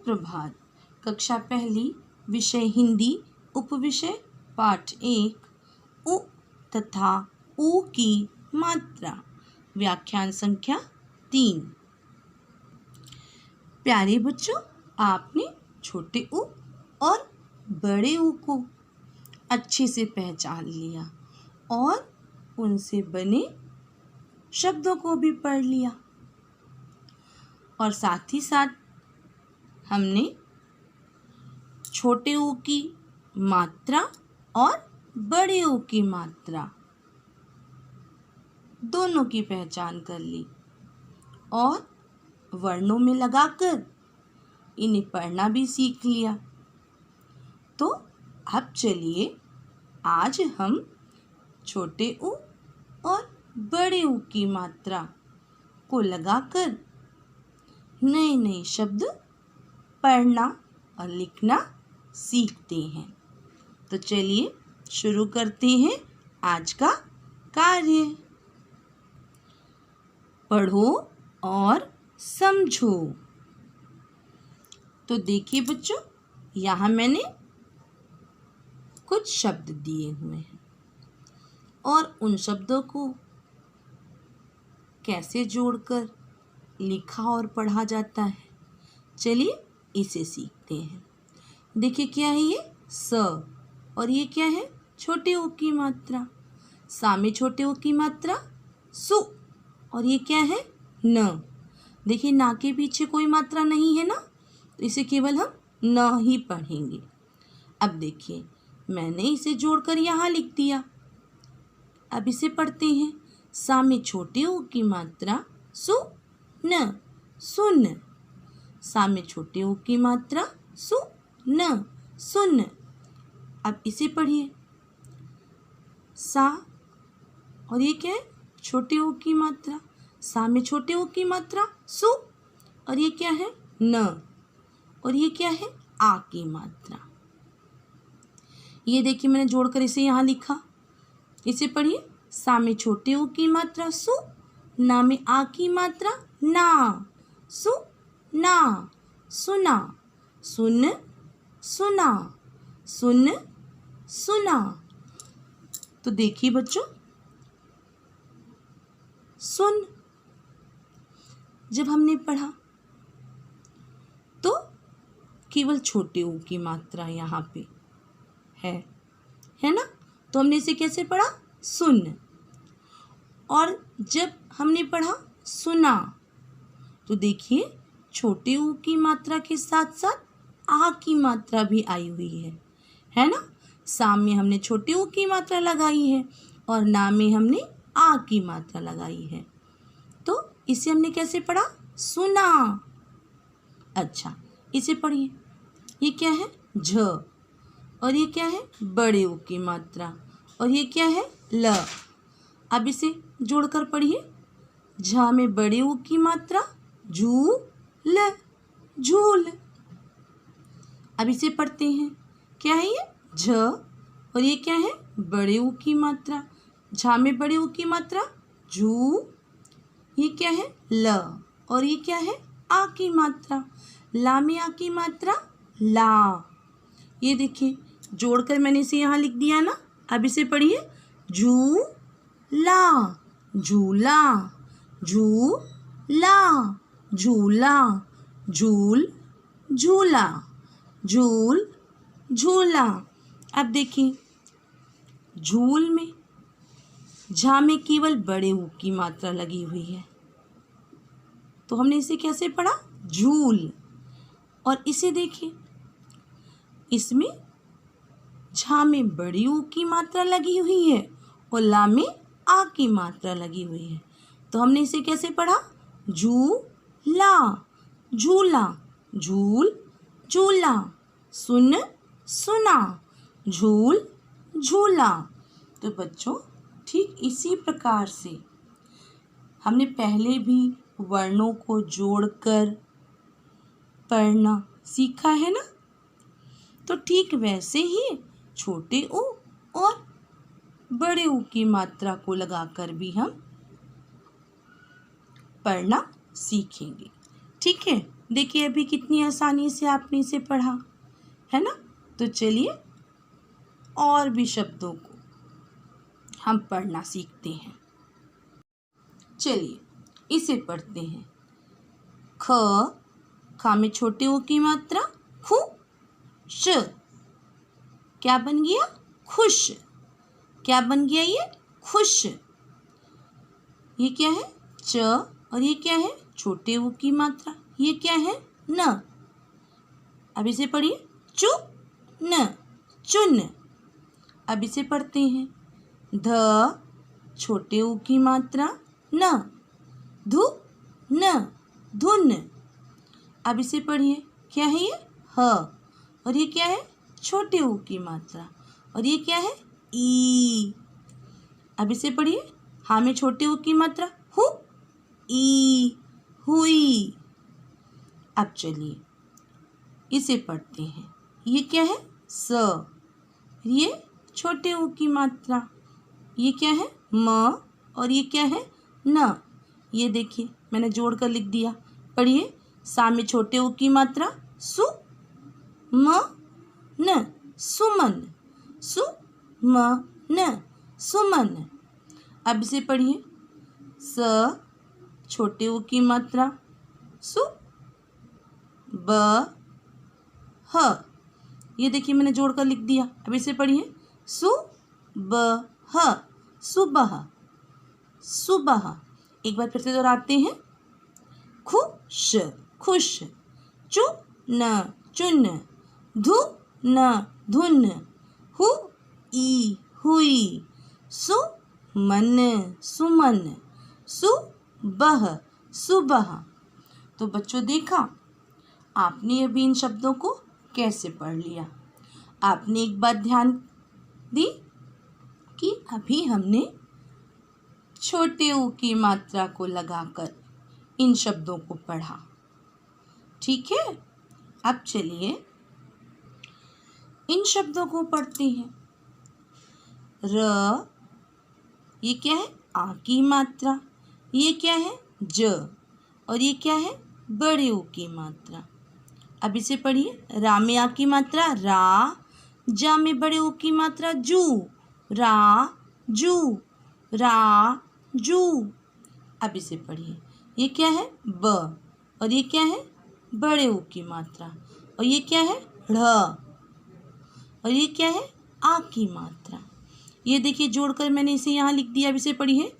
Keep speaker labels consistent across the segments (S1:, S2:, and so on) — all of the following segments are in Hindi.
S1: सुप्रभात। कक्षा पहली, विषय हिंदी, उपविषय पाठ 1, उ तथा ऊ की मात्रा, व्याख्यान संख्या 3। प्यारे बच्चों, आपने छोटे ऊ और बड़े ऊ को अच्छे से पहचान लिया और उनसे बने शब्दों को भी पढ़ लिया और साथ ही साथ हमने छोटे ऊ की मात्रा और बड़े ऊ की मात्रा दोनों की पहचान कर ली और वर्णों में लगाकर इन्हें पढ़ना भी सीख लिया। तो अब चलिए आज हम छोटे ऊ और बड़े ऊ की मात्रा को लगाकर नए नए शब्द पढ़ना और लिखना सीखते हैं। तो चलिए शुरू करते हैं आज का कार्य। पढ़ो और समझो। तो देखिए बच्चों, यहाँ मैंने कुछ शब्द दिए हुए हैं और उन शब्दों को कैसे जोड़कर लिखा और पढ़ा जाता है, चलिए इसे सीखते हैं। देखिए क्या है ये स और ये क्या है छोटे ऊ की मात्रा। सा में छोटे ऊ की मात्रा सु और ये क्या है न। देखिए ना के पीछे कोई मात्रा नहीं है ना, तो इसे केवल हम न ही पढ़ेंगे। अब देखिए मैंने इसे जोड़कर यहाँ लिख दिया। अब इसे पढ़ते हैं। सा में छोटे ऊ की मात्रा सु न सुन। सा में छोटे ऊ की मात्रा सु न सुन। अब इसे पढ़िए। सा और ये क्या है छोटे ऊ की मात्रा। सा में छोटे ऊ की मात्रा सु और ये क्या है न और ये क्या है आ की मात्रा। ये देखिए मैंने जोड़कर इसे यहाँ लिखा। इसे पढ़िए। सा में छोटे ऊ की मात्रा सु, ना में आ की मात्रा ना, सु ना सुना, सुन सुना, सुन सुना। तो देखिए बच्चों, सुन जब हमने पढ़ा तो केवल छोटे ऊ की मात्रा यहाँ पे है ना, तो हमने इसे कैसे पढ़ा सुन। और जब हमने पढ़ा सुना तो देखिए छोटे ऊ की मात्रा के साथ साथ आ की मात्रा भी आई हुई है ना। सा में हमने छोटे ऊ की मात्रा लगाई है और ना में हमने आ की मात्रा लगाई है। तो इसे हमने कैसे पढ़ा सुना। अच्छा इसे पढ़िए। ये क्या है झ और ये क्या है बड़े ऊ की मात्रा और ये क्या है ल। अब इसे जोड़कर पढ़िए। झ में बड़े ऊ की मात्रा झू ल झूल। अब इसे पढ़ते हैं। क्या है ये झ और ये क्या है बड़े ऊ की मात्रा। झा में बड़े ऊ की मात्रा झू, ये क्या है ल और ये क्या है आ की मात्रा। ला में आ की मात्रा ला। ये देखिए जोड़कर मैंने इसे यहाँ लिख दिया ना। अब इसे पढ़िए। झू ला झूला, झू ला झूला, झूल झूला, झूल झूला। अब देखिए झूल में झा में केवल बड़े ऊ की मात्रा लगी हुई है, तो हमने इसे कैसे पढ़ा झूल। और इसे देखिए इसमें झा में बड़ी ऊ की मात्रा लगी हुई है और ला में आ की मात्रा लगी हुई है, तो हमने इसे कैसे पढ़ा झूला झूला, झूल झूला, सुन सुना, झूल झूला। तो बच्चों ठीक इसी प्रकार से हमने पहले भी वर्णों को जोड़कर पढ़ना सीखा है ना, तो ठीक वैसे ही छोटे ऊ और बड़े ऊ की मात्रा को लगाकर भी हम पढ़ना सीखेंगे। ठीक है, देखिए अभी कितनी आसानी से आपने इसे पढ़ा, है ना। तो चलिए और भी शब्दों को हम पढ़ना सीखते हैं। चलिए इसे पढ़ते हैं। ख में छोटे ऊ की मात्रा खु श, क्या बन गया? खुश। क्या बन गया? ये खुश। ये क्या है? च, और ये क्या है? छोटे ऊ की मात्रा, ये क्या है? न। अब इसे पढ़िए, चु न, चुन। अब इसे पढ़ते हैं। ध छोटे ऊ की मात्रा न, धु न, धुन। अब इसे पढ़िए, क्या है ये? ह, और ये क्या है? छोटे ऊ की मात्रा, और ये क्या है? ई। अब इसे पढ़िए, हा में छोटे ऊ की मात्रा हु, ई, हुई। अब चलिए इसे पढ़ते हैं। ये क्या है? स, ये छोटे ऊ की मात्रा, ये क्या है? म, और ये क्या है? न। ये देखिए मैंने जोड़कर लिख दिया। पढ़िए, सा में छोटे ऊ की मात्रा सु म न, सुमन, सु म न, सुमन। अब इसे पढ़िए, स छोटे ऊ की मात्रा सु ब ह, ये देखिए मैंने जोड़कर लिख दिया। अब इसे पढ़िए, सु ब ह, सुबह, सुबह। एक बार फिर से दोहराते हैं। खुश, खुश। चु न, चुन। धु न, धुन। हु ई, हुई। सु मन, सुमन। सुबह, सुबह। तो बच्चों देखा आपने अभी इन शब्दों को कैसे पढ़ लिया। आपने एक बात ध्यान दी कि अभी हमने छोटे ऊ की मात्रा को लगाकर इन शब्दों को पढ़ा, ठीक है। अब चलिए इन शब्दों को पढ़ते हैं। र, ये क्या है? आ की मात्रा, ये क्या है? ज, और ये क्या है? बड़े ऊ की मात्रा। अब इसे पढ़िए, रा में आ की मात्रा रा, जा में बड़े ऊ की मात्रा जू, रा जू, रा जू। अब इसे पढ़िए, ये क्या है? ब, और ये क्या है? बड़े ऊ की मात्रा, और ये क्या है? ढ़, और ये क्या है? आ की मात्रा। ये देखिए जोड़कर मैंने इसे यहाँ लिख दिया। अब इसे पढ़िए,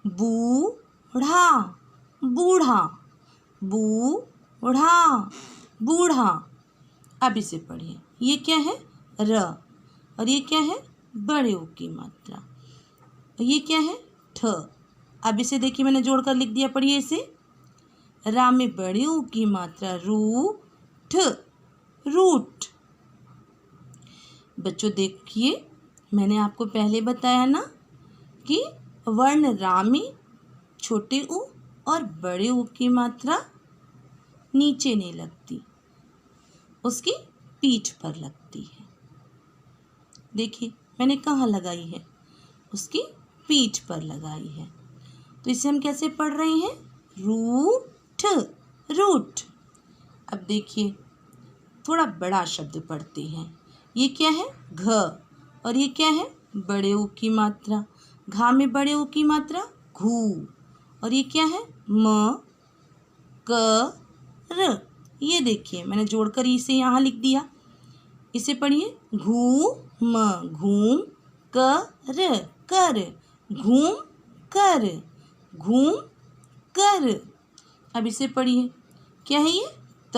S1: बूढ़ा, बूढ़ा, बूढ़ा, बूढ़ा। अब इसे पढ़िए, ये क्या है? र, और ये क्या है? बड़े ऊ की मात्रा, और ये क्या है? ठ। अब इसे देखिए मैंने जोड़कर लिख दिया। पढ़िए इसे, रा में बड़े ऊ की मात्रा रू ठ, रूठ। बच्चों देखिए मैंने आपको पहले बताया ना कि वर्ण रा में छोटे ऊ और बड़े ऊ की मात्रा नीचे नहीं लगती, उसकी पीठ पर लगती है। देखिए मैंने कहाँ लगाई है? उसकी पीठ पर लगाई है। तो इसे हम कैसे पढ़ रहे हैं? रूठ, रूठ। अब देखिए थोड़ा बड़ा शब्द पढ़ते हैं। ये क्या है? घ, और ये क्या है? बड़े ऊ की मात्रा, घा में बड़े ऊ की मात्रा घू, और ये क्या है? म क र। ये देखिए मैंने जोड़कर इसे यहाँ लिख दिया। इसे पढ़िए, घूम, घूम कर, कर, घूम कर, घूम कर। अब इसे पढ़िए, क्या है ये? त,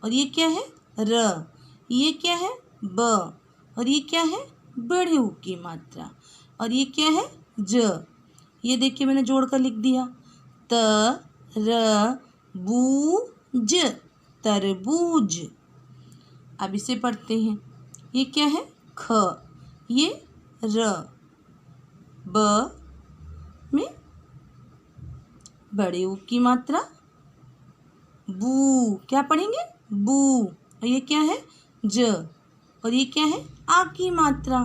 S1: और ये क्या है? र, ये क्या है? ब, और ये क्या है? बड़े ऊ की मात्रा, और ये क्या है? ज। ये देखिए मैंने जोड़कर लिख दिया। त र बू ज, तरबूज। अब इसे पढ़ते हैं। ये क्या है? ख, ये र, ब में बड़े ऊ की मात्रा बू, क्या पढ़ेंगे? बू, और ये क्या है? ज, और ये क्या है? आ की मात्रा।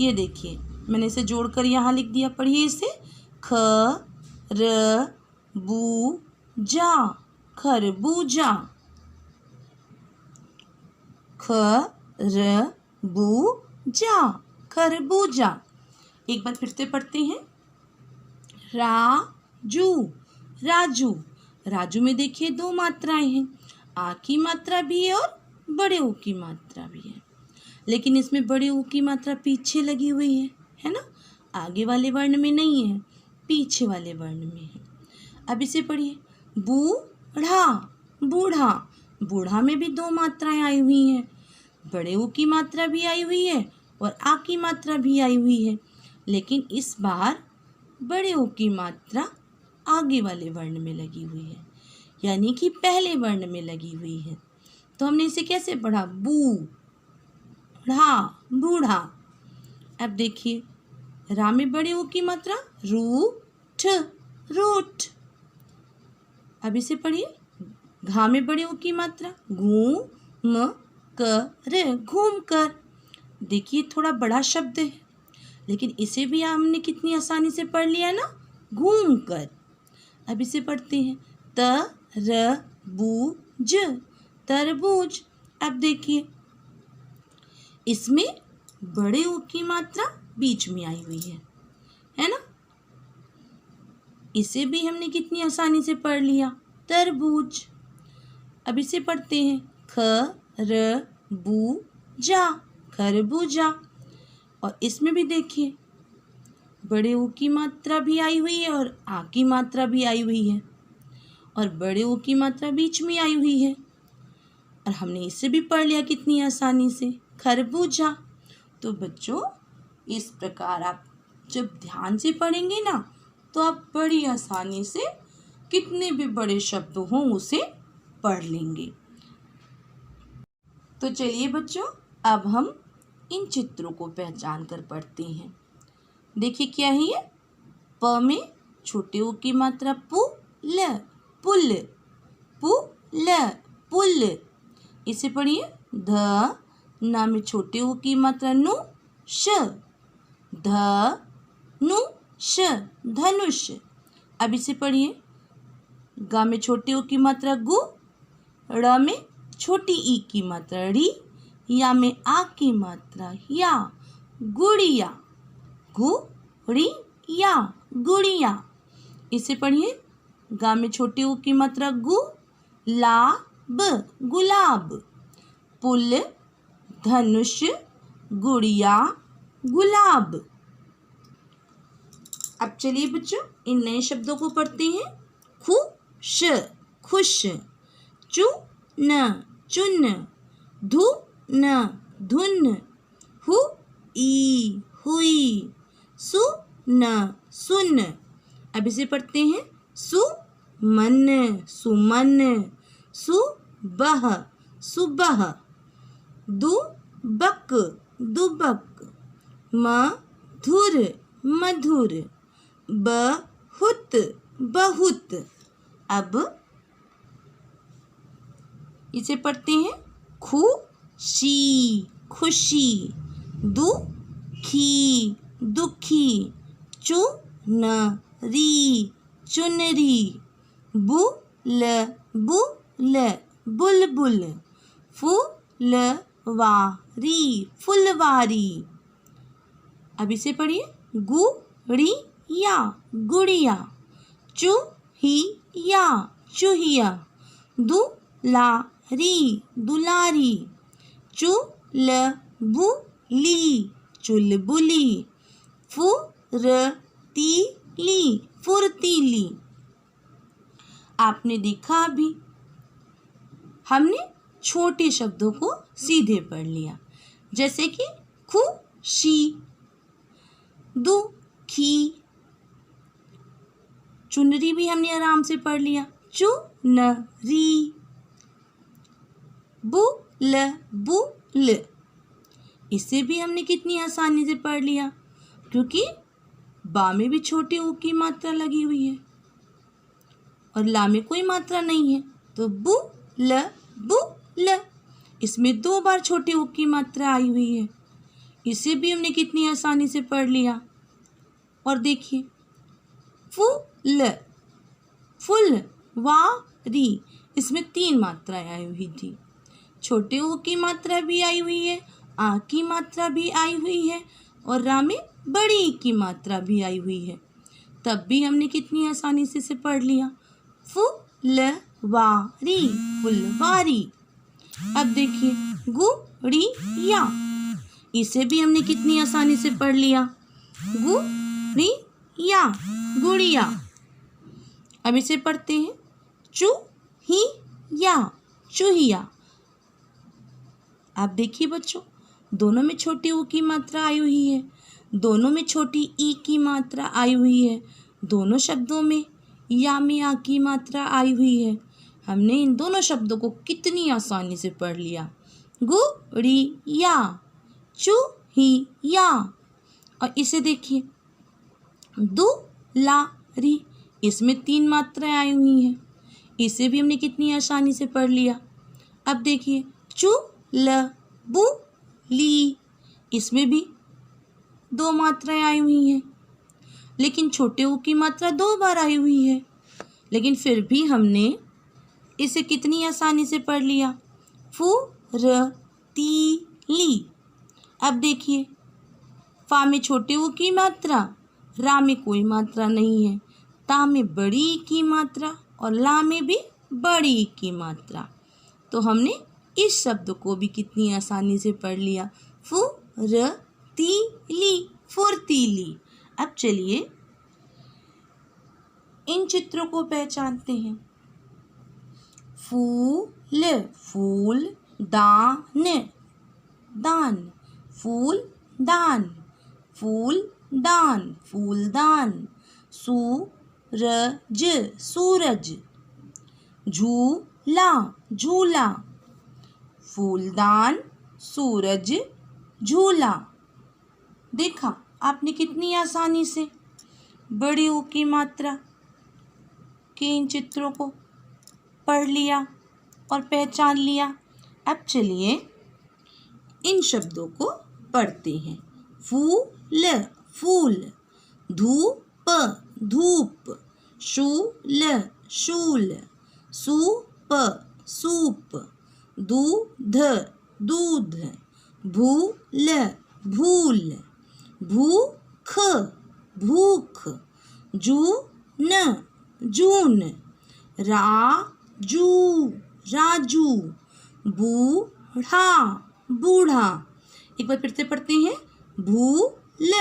S1: ये देखिए मैंने इसे जोड़कर यहाँ लिख दिया। पढ़िए इसे, ख र बू जा, खरबूजा। खरबूजा, खरबूजा। एक बार फिर से पढ़ते हैं। राजू, राजू। राजू में देखिए दो मात्राएं हैं, आ की मात्रा भी है और बड़े ऊ की मात्रा भी है, लेकिन इसमें बड़े ऊ की मात्रा पीछे लगी हुई है ना। आगे वाले वर्ण में नहीं है, पीछे वाले वर्ण में है। अब इसे पढ़िए। बूढ़ा, बूढ़ा। बूढ़ा में भी दो मात्राएं आई हुई हैं, बड़े ऊ की मात्रा भी आई हुई है और आ की मात्रा भी आई हुई है, लेकिन इस बार बड़े ऊ की मात्रा आगे वाले वर्ण में लगी हुई है, यानी कि पहले वर्ण में लगी हुई है। तो हमने इसे कैसे पढ़ा? बूढ़ा, बूढ़ा। अब देखिए, रा में बड़े ऊ की मात्रा रूठ, रूठ। अब इसे पढ़िए। घा में बड़े ऊ की मात्रा घूम कर, घूम कर। देखिए थोड़ा बड़ा शब्द है, लेकिन इसे भी हमने कितनी आसानी से पढ़ लिया ना, घूम कर। अब इसे पढ़ते हैं। तरबूज, तरबूज। अब देखिए, इसमें बड़े ऊ की मात्रा बीच में आई हुई है ना। इसे भी हमने कितनी आसानी से पढ़ लिया, तरबूज। अब इसे पढ़ते हैं। खरबूजा, खरबूजा। और इसमें भी देखिए, बड़े ऊ की मात्रा भी आई हुई है और आ की मात्रा भी आई हुई है, और बड़े ऊ की मात्रा बीच में आई हुई है, और हमने इसे भी पढ़ लिया कितनी आसानी से, खरबूजा। तो बच्चों, इस प्रकार आप जब ध्यान से पढ़ेंगे ना, तो आप बड़ी आसानी से कितने भी बड़े शब्द हों उसे पढ़ लेंगे। तो चलिए बच्चों, अब हम इन चित्रों को पहचान कर पढ़ते हैं। देखिए क्या है ये? प में छोटे ऊ की मात्रा पु ल, पुल, पुल, पुल। इसे पढ़िए। ध ना में छोटे ऊ की मात्रा नु श, धनुष, धनुष। अब इसे पढ़िए। गा में छोटे ऊ की मात्रा गु, ड़ में छोटी ई की मात्रा री, या में आ की मात्रा या, गुड़िया, गुड़िया, गुड़िया। इसे पढ़िए। गा में छोटे ऊ की मात्रा गु, लाब, गुलाब, पुल, धनुष, गुड़िया, गुलाब। अब चलिए बच्चों, इन नए शब्दों को पढ़ते हैं। खुश, खुश। चुन, चुन। धुन, धुन। हुई, हुई। सुन, सुन। अब इसे पढ़ते हैं। सुमन, सुमन। सुबह, सुबह। दुबक, दुबक। मधुर, मधुर। बहुत, बहुत। अब इसे पढ़ते हैं। खुशी, खुशी। दुखी, दुखी। चुनरी, चुनरी। बुल, बुल, बुलबुल। फुलवारी, फुलवारी। अब इसे पढ़िए। गुड़िया, गुड़िया। चूहिया, चूहिया। दुलारी, दुलारी। चुलबुली, चुलबुली। फुर्तीली, फुर्तीली। आपने देखा अभी हमने छोटे शब्दों को सीधे पढ़ लिया, जैसे कि खुशी, दुखी। चुनरी भी हमने आराम से पढ़ लिया, चुनरी। Bull, bull. इसे भी हमने कितनी आसानी से पढ़ लिया, क्योंकि बा में भी छोटे ऊ की मात्रा लगी हुई है और ला में कोई मात्रा नहीं है, तो बुल, बुल। इसमें दो बार छोटे ऊ की मात्रा आई हुई है, इसे भी हमने कितनी आसानी से पढ़ लिया। और देखिए, फूल, फुलवारी। इसमें तीन मात्राएं आई हुई थी, छोटे ऊ की मात्रा भी आई हुई है, आ की मात्रा भी आई हुई है और रा में बड़ी ई की मात्रा भी आई हुई है। तब भी हमने कितनी आसानी से इसे पढ़ लिया, फुलवारी, फुलवारी। अब देखिए गुड़िया, इसे भी हमने कितनी आसानी से पढ़ लिया, गुड़िया, गुड़िया। अब इसे पढ़ते हैं चूहिया, चूहिया। आप देखिए बच्चों, दोनों में छोटी ऊ की मात्रा आई हुई है, दोनों में छोटी ई की मात्रा आई हुई है, दोनों शब्दों में या में आ की मात्रा आई हुई है। हमने इन दोनों शब्दों को कितनी आसानी से पढ़ लिया, गुड़िया, चूहिया। और इसे देखिए दुलारी, इसमें 3 मात्राएं आई हुई हैं, इसे भी हमने कितनी आसानी से पढ़ लिया। अब देखिए चुलबुली, इसमें भी 2 मात्राएं आई हुई हैं, लेकिन छोटे ऊ की मात्रा 2 बार आई हुई है, लेकिन फिर भी हमने इसे कितनी आसानी से पढ़ लिया, फुरतीली। अब देखिए फा में छोटे ऊ की मात्रा, रा में कोई मात्रा नहीं है, ता में बड़ी ई की मात्रा और ला में भी बड़ी ई की मात्रा। तो हमने इस शब्द को भी कितनी आसानी से पढ़ लिया, फुरतीली, फुर्तीली। अब चलिए इन चित्रों को पहचानते हैं। फूल, फूल, दान, दान, फूल दान, फूल दान, फूलदान, सूरज, सूरज, झूला, झूला, फूलदान, सूरज, झूला। देखा आपने कितनी आसानी से बड़ी ऊ की मात्रा के इन चित्रों को पढ़ लिया और पहचान लिया। अब चलिए इन शब्दों को पढ़ते हैं। फूल, फूल, धूप, धूप, शूल, शूल, सूप, सूप, दूध, दूध, भूल, भूल, भूख, भूख, जून, जून, राजू, राजू, बूढ़ा, बूढ़ा। एक बार फिर से पढ़ते हैं। भूल,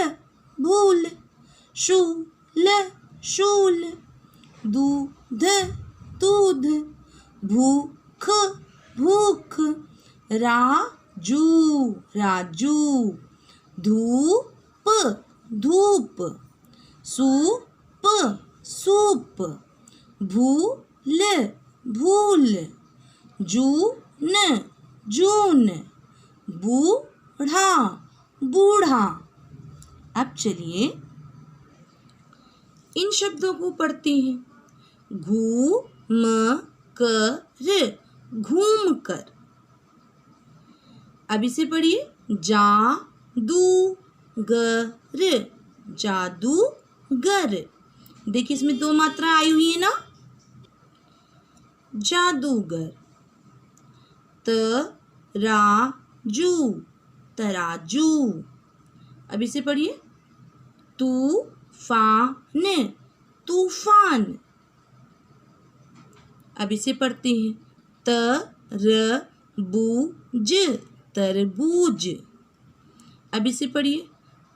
S1: भूल, शूल, शूल, दूध, दूध, भूख, भूख, राजू, राजू, धूप, धूप, सूप, सूप, भूल, भूल, जून, जून, बूढ़ा, बूढ़ा। अब चलिए इन शब्दों को पढ़ते हैं। घूम कर, घूम कर। अब इसे पढ़िए। जादूगर, जादूगर। देखिए इसमें 2 मात्रा आई हुई है ना, जादूगर। तराजू, तराजू। अब इसे पढ़िए। तूफान, तूफान। अब इसे पढ़ते हैं। तरबूज, तरबूज। अब इसे पढ़िए।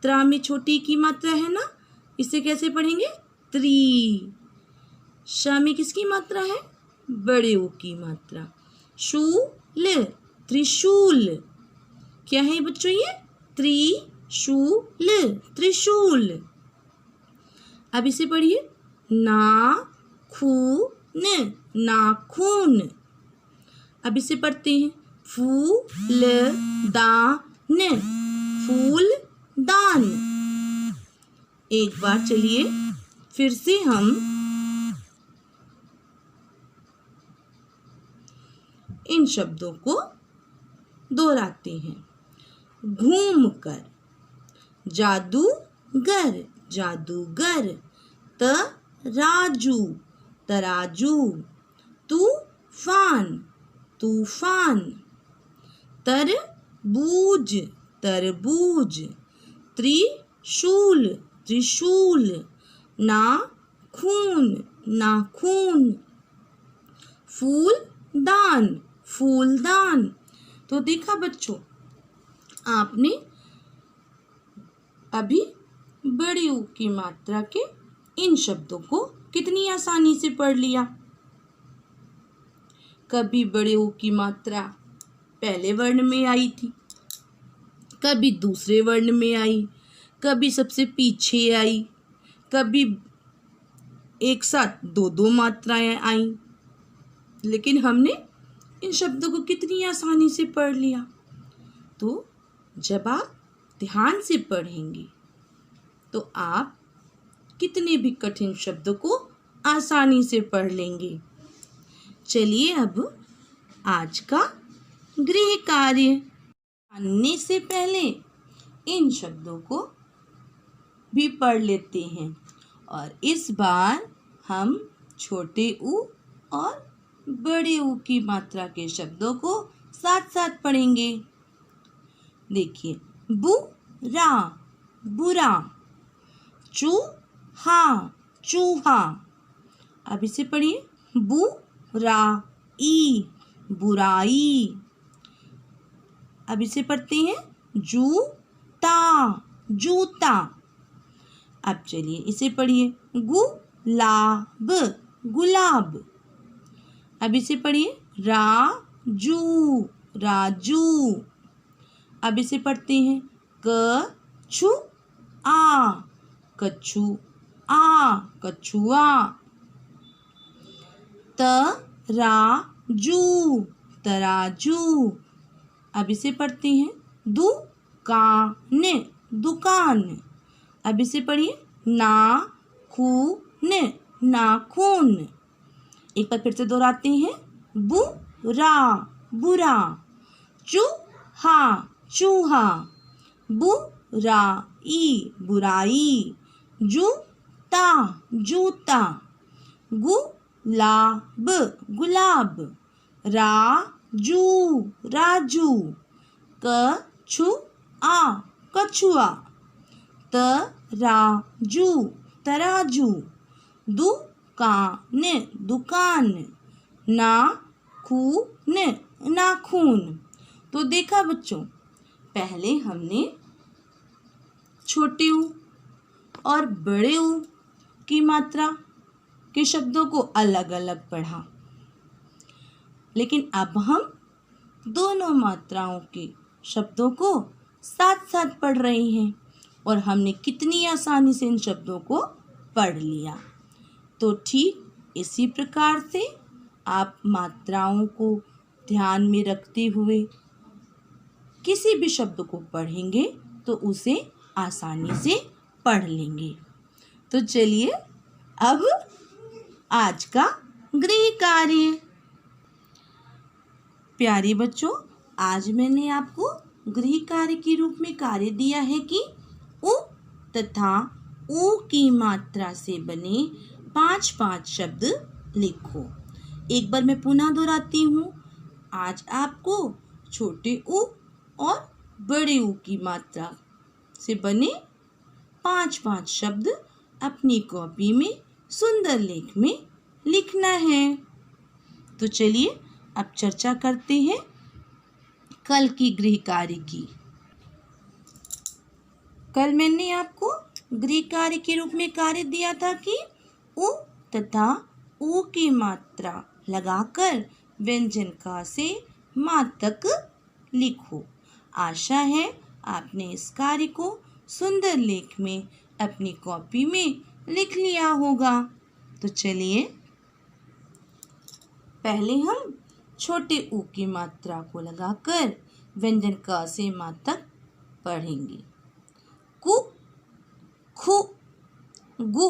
S1: त्रा में छोटी की मात्रा है ना, इसे कैसे पढ़ेंगे? त्रि। श में किसकी मात्रा है? बड़े ऊ की मात्रा। शूल, त्रिशूल। क्या है बच्चों ये? त्रिशूल, त्रिशूल। अब इसे पढ़िए। नाखून, नाखून। अब इसे पढ़ते हैं। फूलदान, फूलदान। एक बार चलिए फिर से हम इन शब्दों को दोहराते हैं। घूम कर, जादूगर, जादूगर। तराजू, तराजू। तूफान, तूफान। तरबूज तरबूज, त्रिशूल त्रिशूल, नाखून नाखून, फूलदान फूलदान। तो देखा बच्चों, आपने अभी बड़े ऊ की मात्रा के इन शब्दों को कितनी आसानी से पढ़ लिया। कभी बड़े ऊ की मात्रा पहले वर्ण में आई थी, कभी दूसरे वर्ण में आई, कभी सबसे पीछे आई, कभी एक साथ दो दो मात्राएं आई, लेकिन हमने इन शब्दों को कितनी आसानी से पढ़ लिया। तो जब आप ध्यान से पढ़ेंगे तो आप कितने भी कठिन शब्दों को आसानी से पढ़ लेंगे। चलिए अब आज का गृह कार्य जानने से पहले इन शब्दों को भी पढ़ लेते हैं, और इस बार हम छोटे ऊ और बड़े ऊ की मात्रा के शब्दों को साथ साथ पढ़ेंगे। देखिए, बुरा बुरा, चूहा चूहा। अब इसे पढ़िए, बुराई बुराई। अब इसे पढ़ते हैं, जूता जूता। अब चलिए इसे पढ़िए, गुलाब गुलाब। अब इसे पढ़िए, राजू राजू। अब इसे पढ़ते हैं, कछुआ कछुआ कछुआ, तराजू तराजू। अब इसे पढ़ते हैं, दुकान दुकान। अब इसे पढ़िए, नाखून नाखून। एक बार फिर से दोहराते हैं, बुरा बुरा, चूहा चूहा, बुराई बुराई, जूता जूता, गुलाब गुलाब, राजू राजू, कछुआ कछुआ, तराजू तराजू, दुकान दुकान, नाखून नाखून। तो देखा बच्चों, पहले हमने छोटे ऊ और बड़े ऊ की मात्रा के शब्दों को अलग अलग पढ़ा, लेकिन अब हम दोनों मात्राओं के शब्दों को साथ साथ पढ़ रहे हैं, और हमने कितनी आसानी से इन शब्दों को पढ़ लिया। तो ठीक इसी प्रकार से आप मात्राओं को ध्यान में रखते हुए किसी भी शब्द को पढ़ेंगे तो उसे आसानी से पढ़ लेंगे। तो चलिए अब आज का गृह कार्य। प्यारे बच्चों, आज मैंने आपको गृह कार्य के रूप में कार्य दिया है कि उ तथा ऊ की मात्रा से बने 5-5 शब्द लिखो। एक बार मैं पुनः दोहराती हूँ। आज आपको छोटे ऊ और बड़े ऊ की मात्रा से बने 5-5 शब्द अपनी कॉपी में सुंदर लेख में लिखना है। तो चलिए अब चर्चा करते हैं कल की गृह कार्य की। कल मैंने आपको गृह कार्य के रूप में कार्य दिया था कि उ तथा ऊ की मात्रा लगाकर व्यंजन का से माँ तक लिखो। आशा है आपने इस कार्य को सुंदर लेख में अपनी कॉपी में लिख लिया होगा। तो चलिए पहले हम छोटे ऊ की मात्रा को लगाकर व्यंजन का से माँ तक पढ़ेंगे। कु, खु, गु,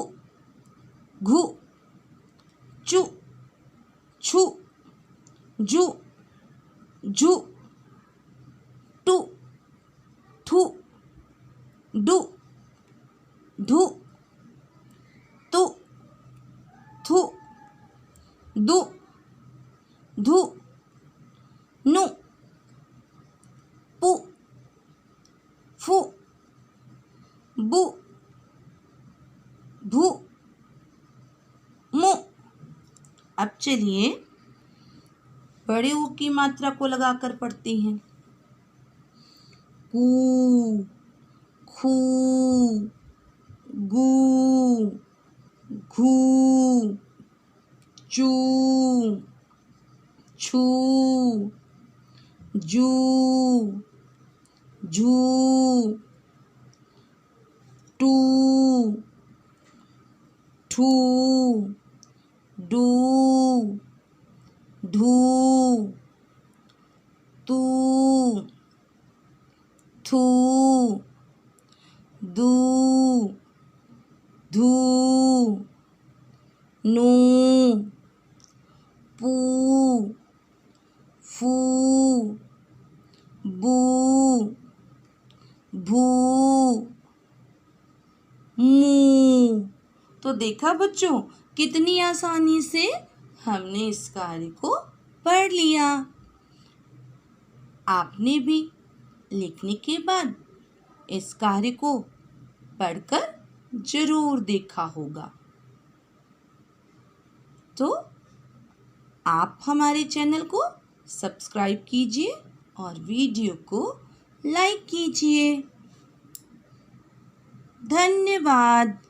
S1: घु, चु, छु, जु, झु, टु, थु, डु, धु, तु, थु, दु, धु, नु, अब चलिए बड़े ऊ की मात्रा को लगाकर पढ़ते हैं। कू, खू, गू, घू, चू, छू, जू, झू, टू, ठू, डू, ढू, तू, थू, दू, धू, नू, पू, फू, बू, भू, मू। तो देखा बच्चों, कितनी आसानी से हमने इस कार्य को पढ़ लिया। आपने भी लिखने के बाद इस कार्य को पढ़कर जरूर देखा होगा। तो आप हमारे चैनल को सब्सक्राइब कीजिए और वीडियो को लाइक कीजिए। धन्यवाद।